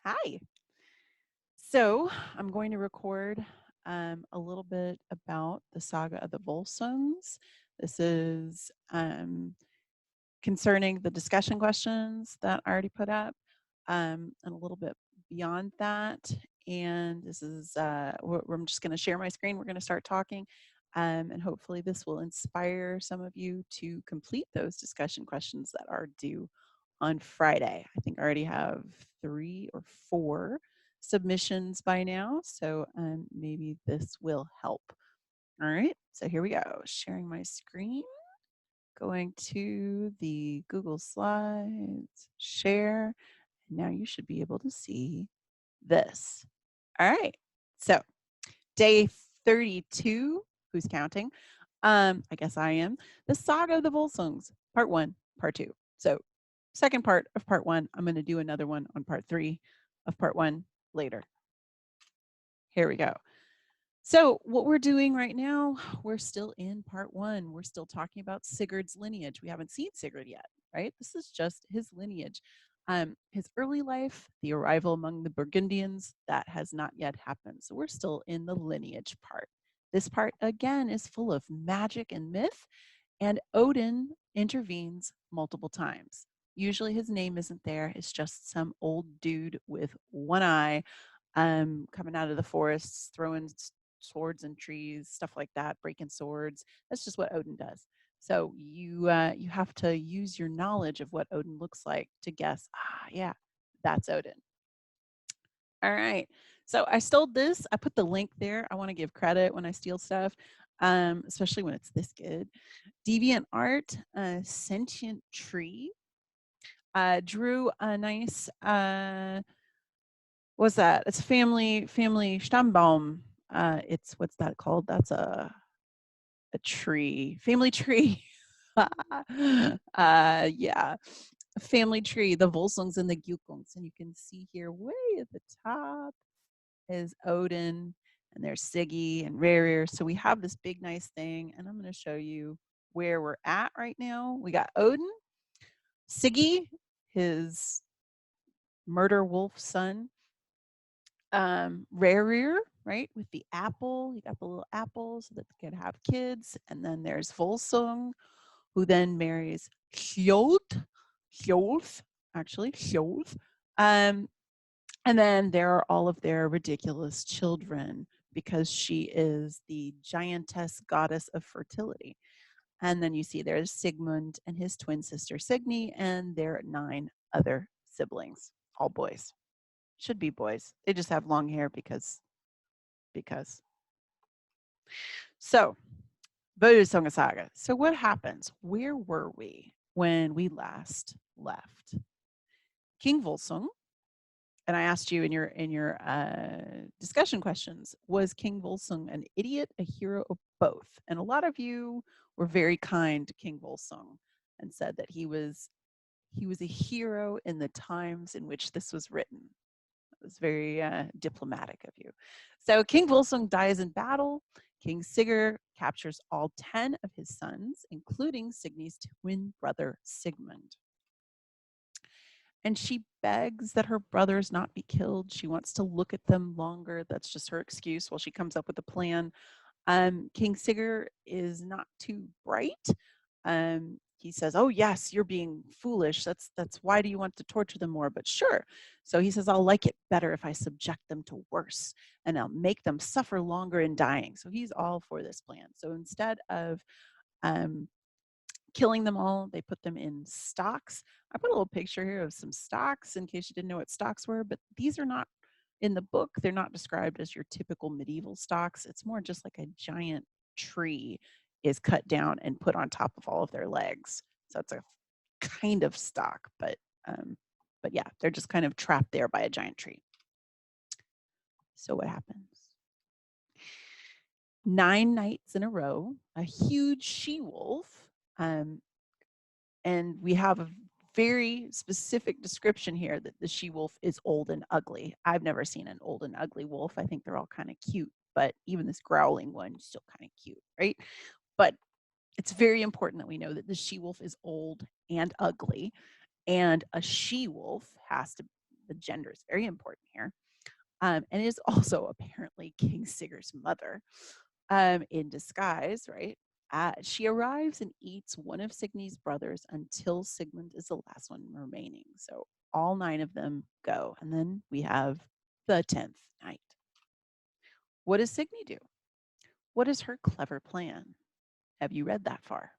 Hi. So I'm going to record a little bit about the Saga of the Volsungs. This is concerning the discussion questions that I already put up, and a little bit beyond that. And this is, I'm just going to share my screen. We're going to start talking. And hopefully this will inspire some of you to complete those discussion questions that are due on Friday. I think I already have 3 or 4 submissions by now, so maybe this will help. All right, so here we go. Sharing my screen, going to the Google Slides, share, and now you should be able to see this. All right, so day 32, who's counting? I guess I am. The Saga of the Volsungs, part 1, part 2. So second part of part 1, I'm going to do another one on part 3 of part 1 later. Here we go. So what we're doing right now, we're still in part 1. We're still talking about Sigurd's lineage. We haven't seen Sigurd yet, right? This is just his lineage. His early life, the arrival among the Burgundians, that has not yet happened. So we're still in the lineage part. This part, again, is full of magic and myth, and Odin intervenes multiple times. Usually his name isn't there. It's just some old dude with one eye coming out of the forests, throwing swords and trees, stuff like that, breaking swords. That's just what Odin does. So you have to use your knowledge of what Odin looks like to guess, yeah, that's Odin. All right. So I stole this. I put the link there. I want to give credit when I steal stuff, especially when it's this good. Deviant Art, Sentient Tree, drew a nice, what's that? It's family Stammbaum. It's, what's that called? That's a tree, family tree. Yeah, family tree, the Volsungs and the Gyukungs. And you can see here way at the top is Odin, and there's Siggy and Rerir. So we have this big, nice thing, and I'm going to show you where we're at right now. We got Odin, Siggy, his murder wolf son, Rerir, right, with the apple. You got the little apple so that they can have kids. And then there's Volsung, who then marries Hjolf, actually, Hjolf. And then there are all of their ridiculous children because she is the giantess goddess of fertility. And then you see there's Sigmund and his twin sister Signy and their 9 other siblings, all boys. Should be boys. They just have long hair because. So, Volsungs Saga. So what happens? Where were we when we last left? King Volsung, and I asked you in your discussion questions, was King Volsung an idiot, a hero, or both? And a lot of you were very kind to King Volsung and said that he was a hero in the times in which this was written. It was very diplomatic of you. So King Volsung dies in battle. King Sigurd captures all 10 of his sons, including Signy's twin brother Sigmund. And she begs that her brothers not be killed. She wants to look at them longer. That's just her excuse while she comes up with a plan. King Sigurd is not too bright. He says, "Oh yes, you're being foolish. That's why do you want to torture them more? But sure." So he says, "I'll like it better if I subject them to worse, and I'll make them suffer longer in dying." So he's all for this plan. So instead of killing them all, they put them in stocks. I put a little picture here of some stocks in case you didn't know what stocks were, but these are not in the book. They're not described as your typical medieval stocks. It's more just like a giant tree is cut down and put on top of all of their legs. So it's a kind of stock, but yeah, they're just kind of trapped there by a giant tree. So what happens? 9 nights in a row, a huge she-wolf, and we have a very specific description here that the she-wolf is old and ugly. I've never seen an old and ugly wolf. I think they're all kind of cute, but even this growling one is still kind of cute, right? But it's very important that we know that the she-wolf is old and ugly, and a she-wolf has to the gender is very important here, and is also apparently King Sigurd's mother, in disguise, right? She arrives and eats one of Signy's brothers until Sigmund is the last one remaining. So all 9 of them go, and then we have the 10th night. What does Signy do? What is her clever plan? Have you read that far?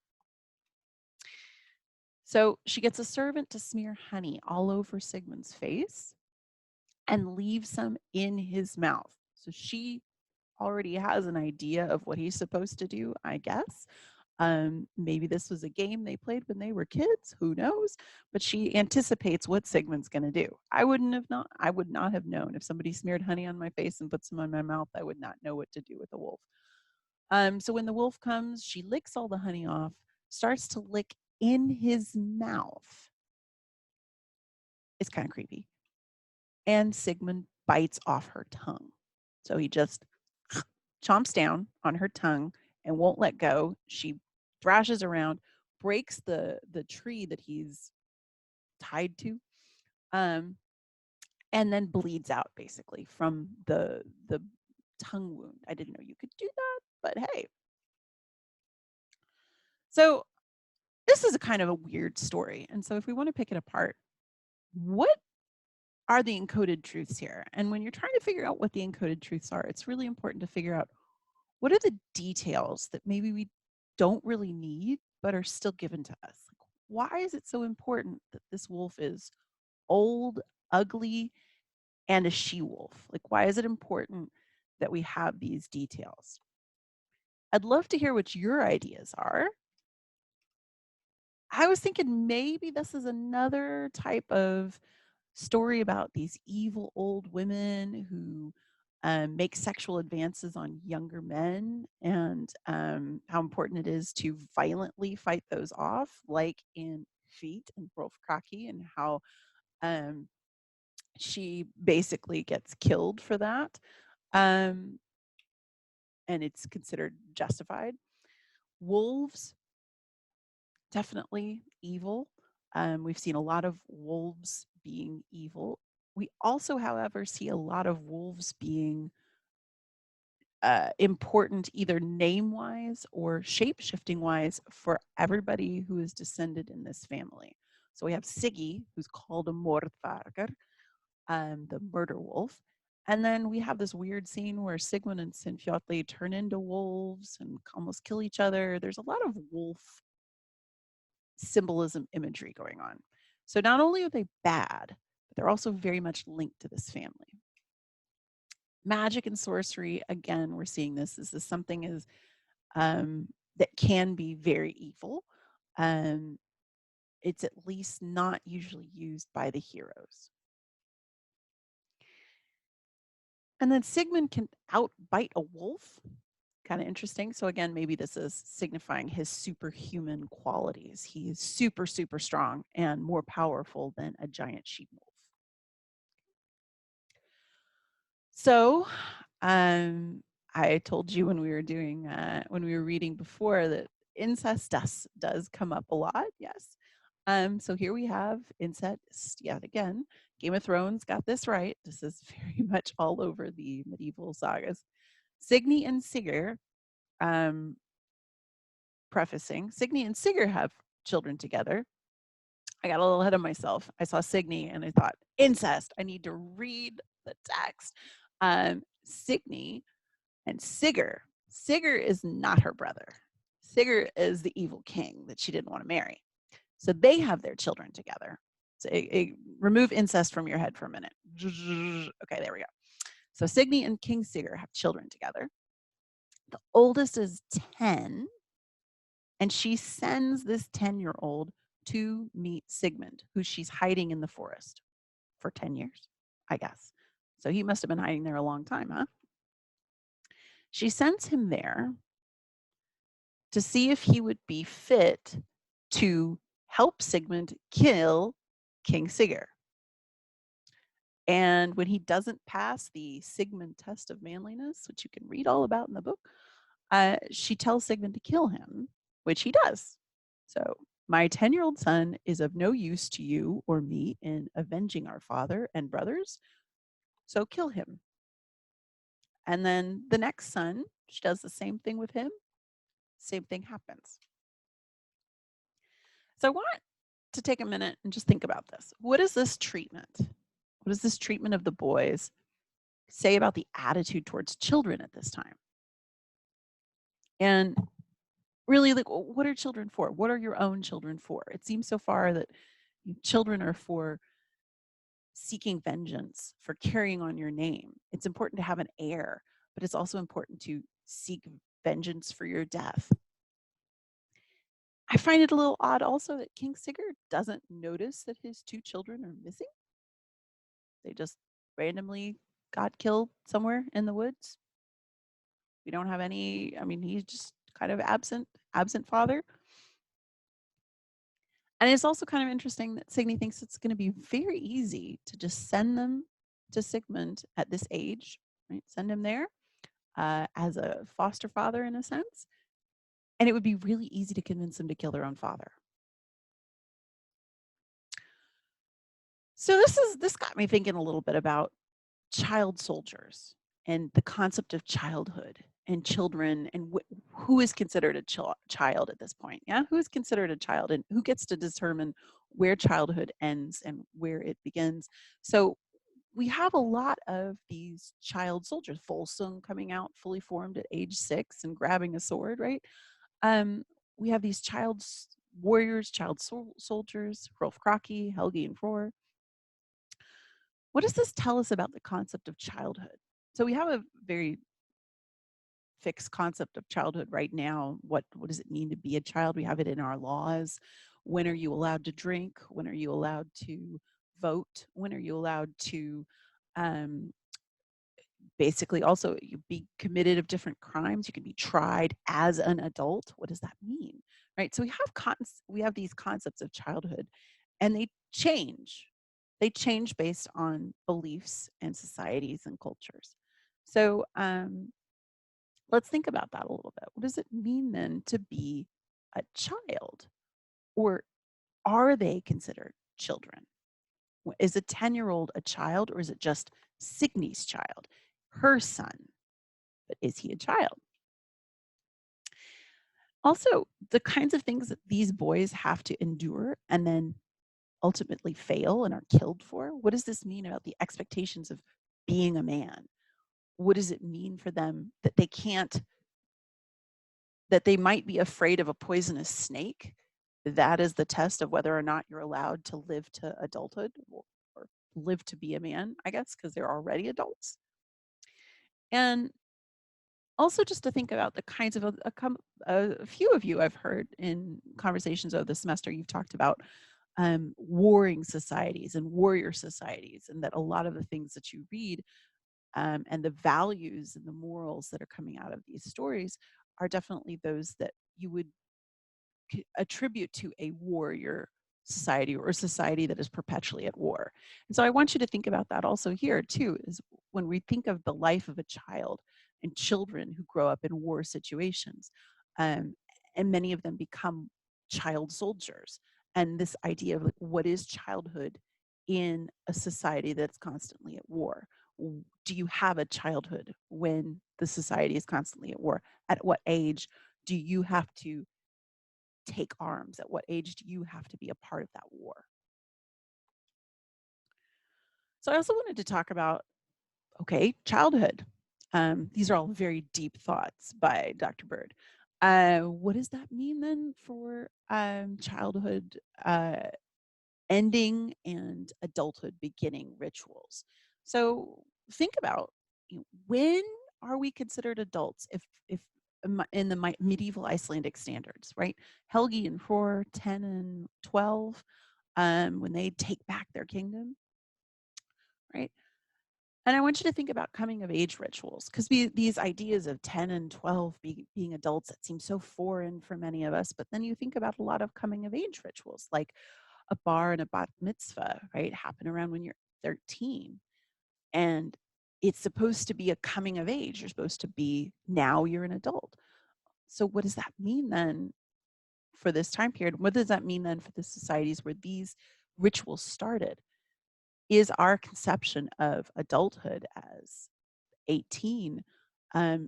So she gets a servant to smear honey all over Sigmund's face and leave some in his mouth. So she already has an idea of what he's supposed to do, I guess. Maybe this was a game they played when they were kids, who knows? But she anticipates what Sigmund's going to do. I would not have known if somebody smeared honey on my face and put some on my mouth. I would not know what to do with a wolf. So when the wolf comes, she licks all the honey off, starts to lick in his mouth. It's kind of creepy. And Sigmund bites off her tongue. So he just chomps down on her tongue and won't let go. She thrashes around, breaks the tree that he's tied to, and then bleeds out basically from the tongue wound. I didn't know you could do that, but hey. So this is a kind of a weird story. And so if we want to pick it apart, what are the encoded truths here? And when you're trying to figure out what the encoded truths are, it's really important to figure out what are the details that maybe we don't really need, but are still given to us. Like, why is it so important that this wolf is old, ugly, and a she-wolf? Like, why is it important that we have these details? I'd love to hear what your ideas are. I was thinking maybe this is another type of story about these evil old women who make sexual advances on younger men, and how important it is to violently fight those off, like in Feet and Rolf Kraki, and how she basically gets killed for that. And it's considered justified. Wolves, definitely evil. We've seen a lot of wolves being evil. We also, however, see a lot of wolves being important either name-wise or shape-shifting wise for everybody who is descended in this family. So we have Siggy, who's called a Mordvargar, the murder wolf. And then we have this weird scene where Sigmund and Sinfjotli turn into wolves and almost kill each other. There's a lot of wolf symbolism imagery going on. So not only are they bad, but they're also very much linked to this family. Magic and sorcery, again, we're seeing this. This is something is that can be very evil. It's at least not usually used by the heroes. And then Sigmund can outbite a wolf. Kind of interesting. So again, maybe this is signifying his superhuman qualities. He is super, super strong and more powerful than a giant she-wolf. So I told you when we were doing when we were reading before that incest does come up a lot. Yes. So here we have incest yet again. Game of Thrones got this right. This is very much all over the medieval sagas. Signy and Sigurd, prefacing, Signy and Sigurd have children together. I got a little ahead of myself. I saw Signy and I thought, incest. I need to read the text. Signy and Sigurd. Sigurd is not her brother. Sigurd is the evil king that she didn't want to marry. So they have their children together. So remove incest from your head for a minute. Okay, there we go. So Signy and King Sigurd have children together. The oldest is 10, and she sends this 10-year-old to meet Sigmund, who she's hiding in the forest for 10 years, I guess. So he must have been hiding there a long time, huh? She sends him there to see if he would be fit to help Sigmund kill King Sigurd. And when he doesn't pass the Sigmund test of manliness, which you can read all about in the book, she tells Sigmund to kill him, which he does. So My 10-year-old son is of no use to you or me in avenging our father and brothers, so kill him. And then the next son, she does the same thing with him. Same thing happens. So I want to take a minute and just think about this. What is this treatment? What does this treatment of the boys say about the attitude towards children at this time? And really, like, what are children for? What are your own children for? It seems so far that children are for seeking vengeance, for carrying on your name. It's important to have an heir, but it's also important to seek vengeance for your death. I find it a little odd also that King Sigurd doesn't notice that his two children are missing. They just randomly got killed somewhere in the woods. We don't have any, I mean, he's just kind of absent father. And it's also kind of interesting that Signy thinks it's going to be very easy to just send them to Sigmund at this age, right? Send him there as a foster father in a sense. And it would be really easy to convince them to kill their own father. So this got me thinking a little bit about child soldiers and the concept of childhood and children and who is considered a child at this point. Yeah, who is considered a child and who gets to determine where childhood ends and where it begins. So we have a lot of these child soldiers, Volsung coming out fully formed at age 6 and grabbing a sword, right? Um, we have these warriors, child soldiers, Rolf Kraki, Helgi, and Roar. What does this tell us about the concept of childhood? So we have a very fixed concept of childhood right now. What does it mean to be a child? We have it in our laws. When are you allowed to drink? When are you allowed to vote? When are you allowed to um, basically also you be committed of different crimes? You can be tried as an adult. What does that mean? Right? So we have these concepts of childhood and they change. They change based on beliefs and societies and cultures. So let's think about that a little bit. What does it mean then to be a child? Or are they considered children? Is a 10-year-old a child or is it just Signy's child, her son? But is he a child? Also, the kinds of things that these boys have to endure and then ultimately fail and are killed for. What does this mean about the expectations of being a man? What does it mean for them that that they might be afraid of a poisonous snake? That is the test of whether or not you're allowed to live to adulthood or live to be a man, I guess, because they're already adults. And also just to think about the kinds of a few of you I've heard in conversations over the semester, you've talked about warring societies and warrior societies, and that a lot of the things that you read and the values and the morals that are coming out of these stories are definitely those that you would attribute to a warrior society or a society that is perpetually at war. And so I want you to think about that also here too, is when we think of the life of a child and children who grow up in war situations, um, and many of them become child soldiers. And this idea of like, what is childhood in a society that's constantly at war? Do you have a childhood when the society is constantly at war? At what age do you have to take arms? At what age do you have to be a part of that war? So I also wanted to talk about, okay, childhood. These are all very deep thoughts by Dr. Bird. What does that mean then for childhood ending and adulthood beginning rituals? So think about, when are we considered adults if in the medieval Icelandic standards, right? Helgi and Hror, 10 and 12, when they take back their kingdom, right? And I want you to think about coming of age rituals, because these ideas of 10 and 12 being adults, that seem so foreign for many of us. But then you think about a lot of coming of age rituals, like a bar and a bat mitzvah, right? Happen around when you're 13. And it's supposed to be a coming of age. You're supposed to be, now you're an adult. So what does that mean then for this time period. What does that mean then for the societies where these rituals started? Is our conception of adulthood as 18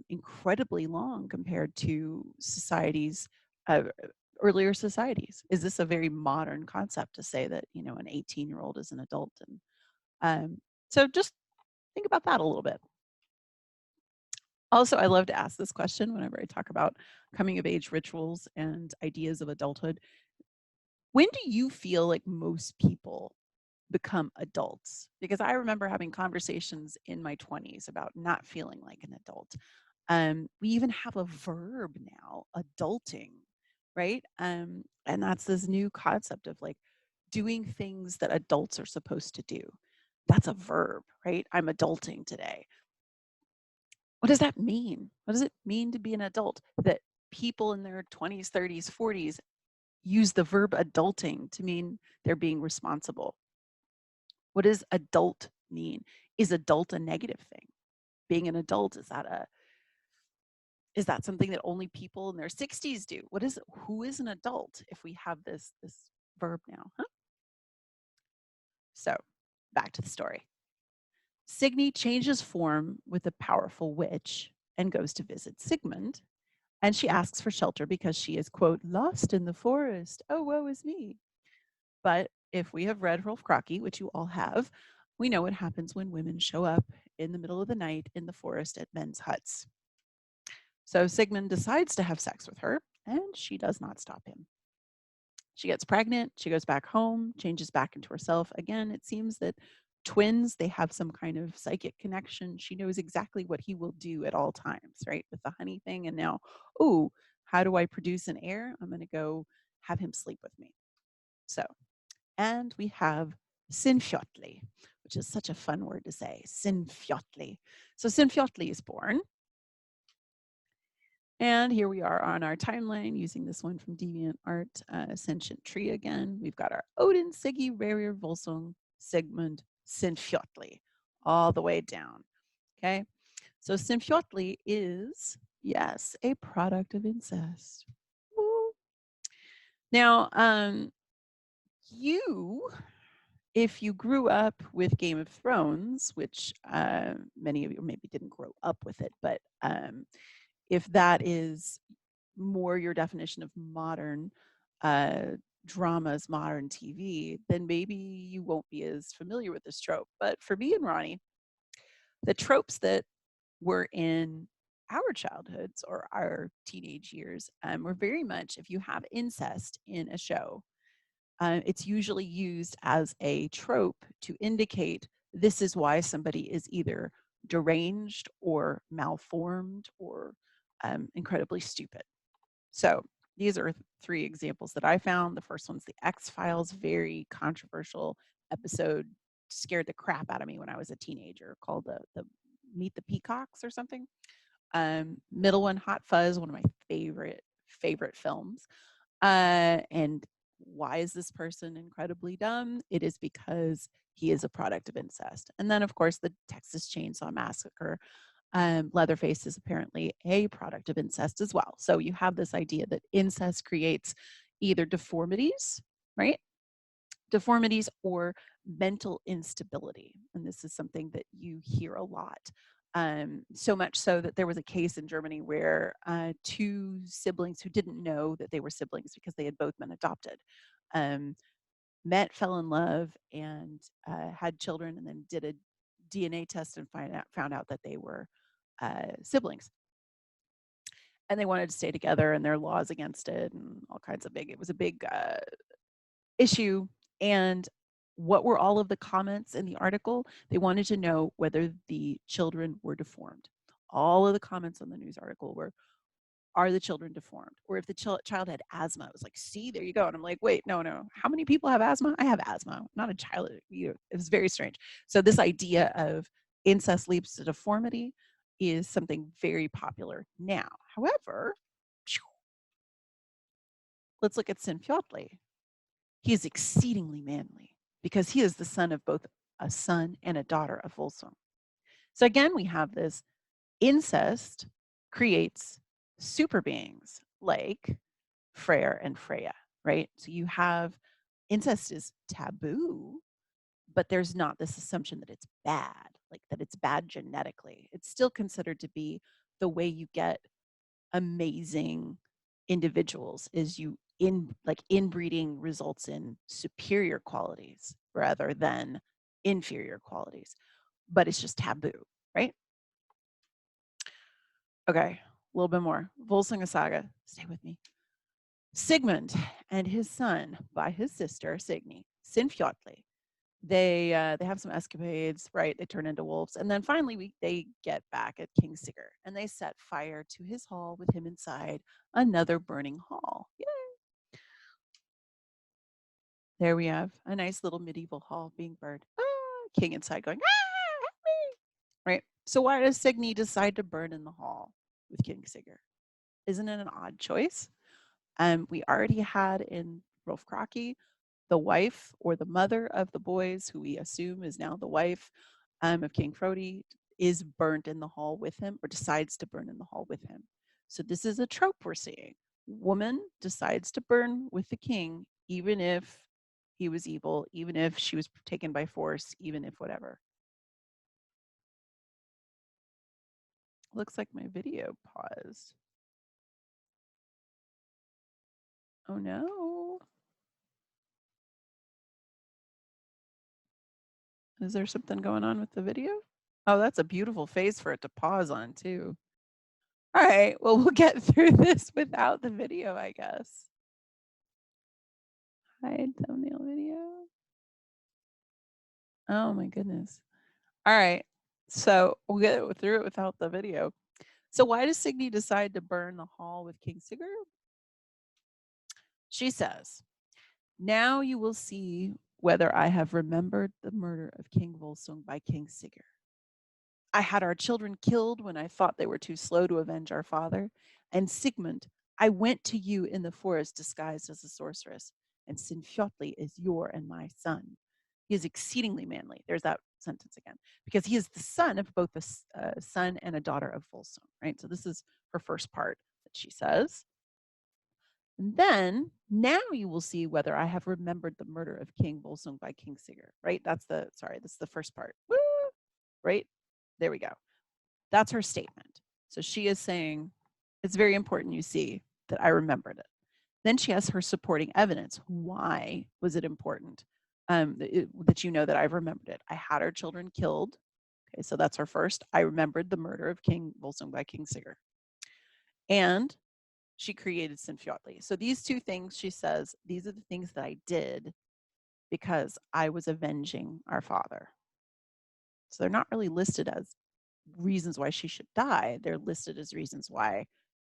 incredibly long compared to societies, uh, earlier societies? Is this a very modern concept to say that, an 18-year-old is an adult? And so just think about that a little bit. Also, I love to ask this question whenever I talk about coming of age rituals and ideas of adulthood. When do you feel like most people become adults? Because I remember having conversations in my 20s about not feeling like an adult. We even have a verb now, adulting, right? And that's this new concept of like doing things that adults are supposed to do. That's a verb, right? I'm adulting today. What does that mean? What does it mean to be an adult? That people in their 20s, 30s, 40s use the verb adulting to mean they're being responsible. What does adult mean? Is adult a negative thing? Being an adult, is that something that only people in their 60s do? Who is an adult if we have this verb now? Huh? So, back to the story. Signy changes form with a powerful witch and goes to visit Sigmund, and she asks for shelter because she is, quote, lost in the forest. Oh, woe is me. But if we have read Rolf Krake, which you all have, we know what happens when women show up in the middle of the night in the forest at men's huts. So Sigmund decides to have sex with her, and she does not stop him. She gets pregnant, she goes back home, changes back into herself. Again, it seems that twins, they have some kind of psychic connection. She knows exactly what he will do at all times, right? With the honey thing. And now, oh, how do I produce an heir? I'm going to go have him sleep with me. So, and we have Sinfjotli, which is such a fun word to say, Sinfjotli. So Sinfjotli is born. And here we are on our timeline using this one from DeviantArt, Sentient Tree again. We've got our Odin, Siggy, Rarrier, Volsung, Sigmund, Sinfjotli, all the way down. Okay, so Sinfjotli is, yes, a product of incest. Woo. Now, if you grew up with Game of Thrones, which many of you maybe didn't grow up with it, but if that is more your definition of modern dramas, modern TV, then maybe you won't be as familiar with this trope. But for me and Ronnie, the tropes that were in our childhoods or our teenage years were very much, if you have incest in a show, it's usually used as a trope to indicate this is why somebody is either deranged or malformed or incredibly stupid. So these are three examples that I found. The first one's the X-Files, very controversial episode, scared the crap out of me when I was a teenager, called the Meet the Peacocks or something. Middle one, Hot Fuzz, one of my favorite films. And why is this person incredibly dumb? It is because he is a product of incest. And then, of course, the Texas Chainsaw Massacre. Leatherface is apparently a product of incest as well. So you have this idea that incest creates either deformities, right? Deformities or mental instability. And this is something that you hear a lot. So much so that there was a case in Germany where two siblings who didn't know that they were siblings because they had both been adopted met, fell in love, and had children, and then did a DNA test and found out that they were siblings. And they wanted to stay together, and there are laws against it, and all kinds of it was a big issue. And what were all of the comments in the article? They wanted to know whether the children were deformed. All of the comments on the news article were, are the children deformed? Or if the child had asthma, it was like, see, there you go. And I'm like, wait, no. How many people have asthma? I have asthma. I'm not a child. It was very strange. So this idea of incest leads to deformity is something very popular now. However, let's look at Sinfjotli. He is exceedingly manly because he is the son of both a son and a daughter of Volsung. So again, we have this incest creates super beings like Freyr and Freya, right? So you have incest is taboo, but there's not this assumption that it's bad, like that it's bad genetically. It's still considered to be the way you get amazing individuals is you inbreeding results in superior qualities rather than inferior qualities, but it's just taboo, right? Okay, a little bit more. Volsungs Saga, stay with me. Sigmund and his son by his sister Signy, Sinfjotli. They have some escapades, right? They turn into wolves, and then finally they get back at King Sigurd, and they set fire to his hall with him inside, another burning hall. Yay! There we have a nice little medieval hall being burned. Ah, king inside going, ah, help me! Right. So why does Signy decide to burn in the hall with King Sigurd? Isn't it an odd choice? We already had in Rolf Kraki the wife or the mother of the boys, who we assume is now the wife of King Frodi, is burnt in the hall with him or decides to burn in the hall with him. So this is a trope we're seeing. Woman decides to burn with the king, even if he was evil, even if she was taken by force, even if whatever. Looks like my video paused. Oh no. Is there something going on with the video? Oh, that's a beautiful face for it to pause on too. All right, well, we'll get through this without the video, I guess. Hide thumbnail video. Oh my goodness. All right, so we'll get through it without the video. So why does Signy decide to burn the hall with King Sigurd? She says, now you will see whether I have remembered the murder of King Volsung by King Sigurd. I had our children killed when I thought they were too slow to avenge our father. And Sigmund, I went to you in the forest disguised as a sorceress, and Sinfjotli is your and my son. He is exceedingly manly. There's that sentence again, because he is the son of both a son and a daughter of Volsung, right? So this is her first part that she says. And then now you will see whether I have remembered the murder of King Volsung by King Sigurd, right? That's the first part. Woo! Right? There we go. That's her statement. So she is saying, it's very important you see that I remembered it. Then she has her supporting evidence. Why was it important that you know that I've remembered it? I had our children killed. Okay, so that's her first. I remembered the murder of King Volsung by King Sigurd. And she created Sinfjotli. So these two things, she says, these are the things that I did because I was avenging our father. So they're not really listed as reasons why she should die. They're listed as reasons why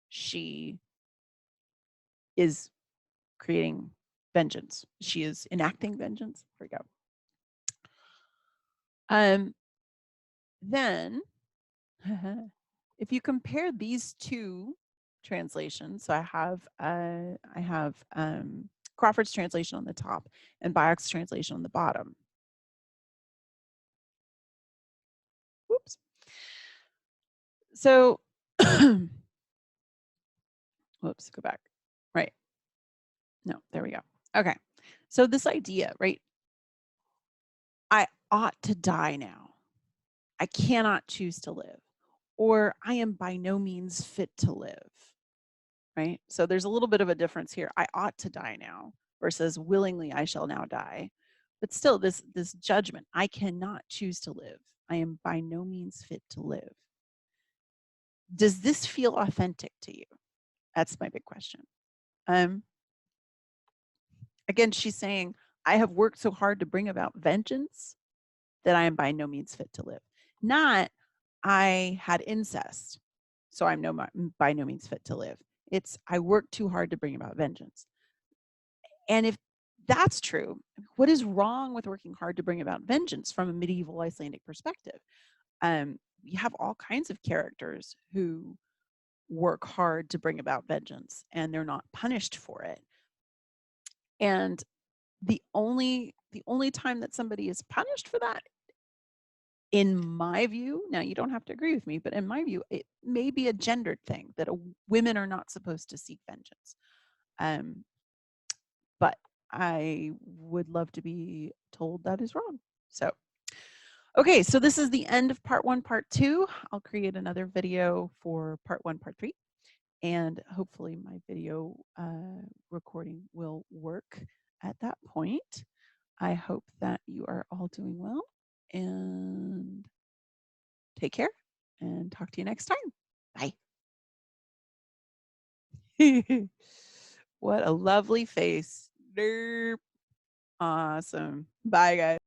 she is creating vengeance. She is enacting vengeance. Here we go. Then, if you compare these two translations, so I have Crawford's translation on the top and Bayek's translation on the bottom. Whoops. So, whoops, go back. Right. No, there we go. Okay. So this idea, right? I ought to die now. I cannot choose to live, or I am by no means fit to live, right? So there's a little bit of a difference here. I ought to die now versus willingly I shall now die. But still, this judgment, I cannot choose to live. I am by no means fit to live. Does this feel authentic to you? That's my big question. Again, she's saying, I have worked so hard to bring about vengeance that I am by no means fit to live. Not, I had incest, so I'm by no means fit to live. It's, I worked too hard to bring about vengeance. And if that's true, what is wrong with working hard to bring about vengeance from a medieval Icelandic perspective? You have all kinds of characters who work hard to bring about vengeance and they're not punished for it. And the only time that somebody is punished for that, in my view, now you don't have to agree with me, but in my view, it may be a gendered thing that women are not supposed to seek vengeance. But I would love to be told that is wrong. So, okay, so this is the end of part 1, part 2. I'll create another video for part 1, part 3, and hopefully my video recording will work at that point. I hope that you are all doing well, and take care, and talk to you next time. Bye. What a lovely face. Derp. Awesome. Bye, guys.